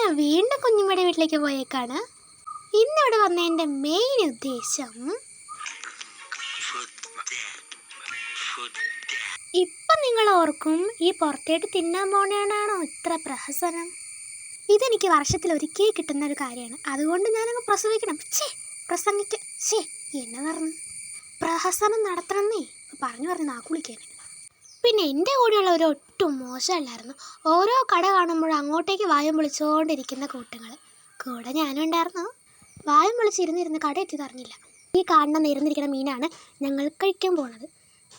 ഞാൻ വീണ്ടും കുഞ്ഞുമ്മയുടെ വീട്ടിലേക്ക് പോയേക്കാണ്. ഇന്നിവിടെ വന്നതിൻ്റെ മെയിൻ ഉദ്ദേശം, ഇപ്പം നിങ്ങൾ ഓർക്കും ഈ പുറത്തേട്ട് തിന്നാൻ പോണേണാണോ ഇത്ര പ്രഹസനം. ഇതെനിക്ക് വർഷത്തിലൊരിക്കൽ കിട്ടുന്ന ഒരു കാര്യമാണ്. അതുകൊണ്ട് ഞാനങ്ങ് പ്രസവിക്കണം. പ്രസംഗിക്ക് എന്നെ പറഞ്ഞു പ്രഹസനം നടത്തണമെന്നേ പറഞ്ഞു നാക്കുളിക്കാൻ. പിന്നെ എൻ്റെ കൂടെയുള്ള ഒരു ഒട്ടും മോശമല്ലായിരുന്നു. ഓരോ കട കാണുമ്പോഴും അങ്ങോട്ടേക്ക് വായും വിളിച്ചുകൊണ്ടിരിക്കുന്ന കൂടെ ഞാനും ഉണ്ടായിരുന്നു. വായും വിളിച്ചിരുന്നിരുന്ന് കട എത്തിയതറിഞ്ഞില്ല. ഈ കാണുന്ന നിരന്നിരിക്കുന്ന മീനാണ് ഞങ്ങൾ കഴിക്കാൻ പോണത്.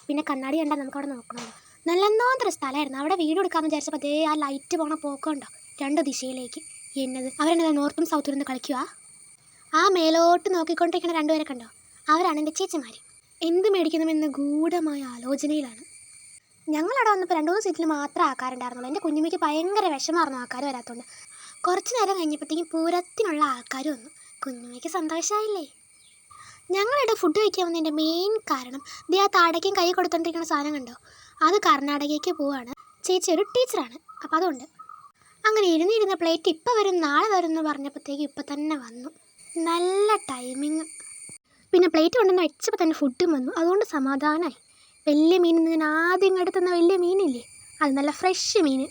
പിന്നെ കണ്ണാടി കണ്ടാൽ നമുക്കവിടെ നോക്കണമല്ലോ. നല്ലെന്നോന്നൊരു സ്ഥലമായിരുന്നു. അവിടെ വീട് എടുക്കാമെന്ന് വിചാരിച്ചപ്പോൾ അതേ ആ ലൈറ്റ് പോണ പോക്കുണ്ടോ 2 ദിശയിലേക്ക്. അവരെന്നത് നോർത്തും സൗത്തും ഇരുന്ന് കളിക്കുക. ആ മേലോട്ട് നോക്കിക്കൊണ്ടിരിക്കുന്ന 2 പേരെ കണ്ടോ? അവരാണ് എൻ്റെ ചേച്ചിമാർ. എന്ത് മേടിക്കണമെന്ന് ഗൂഢമായ ആലോചനയിലാണ്. ഞങ്ങളവിടെ വന്നപ്പോൾ 2-3 സീറ്റിൽ മാത്രമേ ആൾക്കാരുണ്ടായിരുന്നുള്ളൂ. എൻ്റെ കുഞ്ഞുമ്മയ്ക്ക് ഭയങ്കര വിഷമായിരുന്നു ആൾക്കാർ വരാത്തതുകൊണ്ട്. കുറച്ച് നേരം കഴിഞ്ഞപ്പോഴത്തേക്കും പൂരത്തിനുള്ള ആൾക്കാർ വന്നു. കുഞ്ഞുമ്മയ്ക്ക് സന്തോഷമായില്ലേ. ഞങ്ങളിവിടെ ഫുഡ് കഴിക്കാൻ വന്നതിൻ്റെ മെയിൻ കാരണം ആ താടയ്ക്കും കൈ കൊടുത്തോണ്ടിരിക്കുന്ന സാധനം കണ്ടോ? അത് കർണാടകയ്ക്ക് പോവാണ്. ചേച്ചി ഒരു ടീച്ചറാണ്. അപ്പോൾ അതുകൊണ്ട് അങ്ങനെ ഇരുന്നിരുന്ന പ്ലേറ്റ് ഇപ്പം വരും നാളെ വരും എന്ന് പറഞ്ഞപ്പോഴത്തേക്ക് ഇപ്പം തന്നെ വന്നു. നല്ല ടൈമിങ്. പിന്നെ പ്ലേറ്റ് കൊണ്ടുവന്ന് വെച്ചപ്പോൾ തന്നെ ഫുഡും വന്നു. അതുകൊണ്ട് സമാധാനമായി. വലിയ മീൻ ഞാൻ ആദ്യം എടുത്തുന്ന വലിയ മീനില്ലേ, അത് നല്ല ഫ്രഷ് മീൻ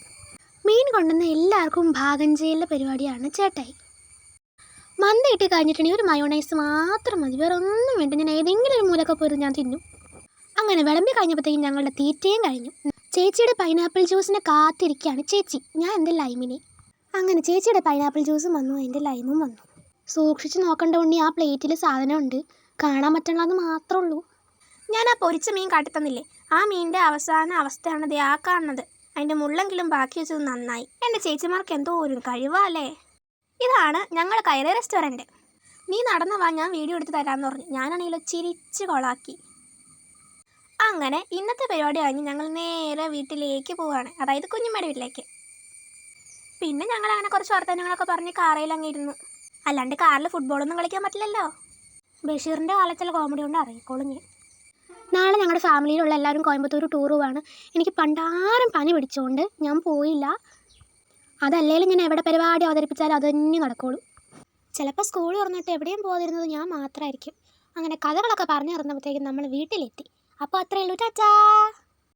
കൊണ്ടുവന്ന എല്ലാവർക്കും ഭാഗം ചെയ്യലിൻ്റെ പരിപാടിയാണ് ചേട്ടായി. മന്തി ഇട്ട് കഴിഞ്ഞിട്ടുണ്ടെങ്കിൽ ഒരു മയോണൈസ് മാത്രം മതി, വേറെ ഒന്നും വേണ്ട. ഞാൻ ഏതെങ്കിലും ഒരു മൂലൊക്കെ പോയത് ഞാൻ തിന്നും. അങ്ങനെ വിളമ്പി കഴിഞ്ഞപ്പോഴത്തേക്കും ഞങ്ങളുടെ തീറ്റയും കഴിഞ്ഞു. ചേച്ചിയുടെ പൈനാപ്പിൾ ജ്യൂസിനെ കാത്തിരിക്കുകയാണ് ചേച്ചി, ഞാൻ എൻ്റെ ലൈമിനെ. അങ്ങനെ ചേച്ചിയുടെ പൈനാപ്പിൾ ജ്യൂസും വന്നു, എൻ്റെ ലൈമും വന്നു. സൂക്ഷിച്ച് നോക്കേണ്ട ഉണ്ണി, ആ പ്ലേറ്റിൽ സാധനമുണ്ട്, കാണാൻ പറ്റണമെന്ന് മാത്രമേ ഉള്ളൂ. ഞാൻ ആ പൊരിച്ച മീൻ കാട്ടിത്തന്നില്ലേ, ആ മീനിൻ്റെ അവസാന അവസ്ഥയാണ് ആ കാണുന്നത്. അതിൻ്റെ മുള്ളെങ്കിലും ബാക്കി വെച്ചത് നന്നായി. എൻ്റെ ചേച്ചിമാർക്ക് എന്തോ ഒരു കഴിവല്ലേ. ഇതാണ് ഞങ്ങൾ കയറിയ റെസ്റ്റോറൻറ്റ്. നീ നടന്നു വാ, ഞാൻ വീഡിയോ എടുത്ത് തരാമെന്ന് പറഞ്ഞു. ഞാനാണെങ്കിലും ചിരിച്ച് കൊളാക്കി. അങ്ങനെ ഇന്നത്തെ പരിപാടി കഴിഞ്ഞ് ഞങ്ങൾ നേരെ വീട്ടിലേക്ക് പോവുകയാണ്, അതായത് കുഞ്ഞുമ്മയുടെ വീട്ടിലേക്ക്. പിന്നെ ഞങ്ങളങ്ങനെ കുറച്ച് വർത്തമാനങ്ങളൊക്കെ പറഞ്ഞ് കാറയിൽ അങ്ങ് ഇരുന്നു. അല്ലാണ്ട് കാറിൽ ഫുട്ബോളൊന്നും കളിക്കാൻ പറ്റില്ലല്ലോ. ബഷീറിൻ്റെ കാലത്തുള്ള കോമഡി കൊണ്ട് അറിയിക്കോളും ഞാൻ. നാളെ ഞങ്ങളുടെ ഫാമിലിയിലുള്ള എല്ലാവരും കോയമ്പത്തൂർ ടൂർ പോവാണ്. എനിക്ക് പണ്ടാരം പനി പിടിച്ചുകൊണ്ട് ഞാൻ പോയില്ല. അതല്ലേലും ഞാൻ എവിടെ പരിപാടി അവതരിപ്പിച്ചാലും അത് തന്നെ നടക്കുള്ളൂ. ചിലപ്പോൾ സ്കൂൾ തുറന്നിട്ട് എവിടെയും പോകാതിരുന്നത് ഞാൻ മാത്രമായിരിക്കും. അങ്ങനെ കഥകളൊക്കെ പറഞ്ഞു തരുന്നപ്പോഴത്തേക്കും നമ്മൾ വീട്ടിലെത്തി. അപ്പോൾ അത്രയേ ഉള്ളൂ. ടാറ്റാ.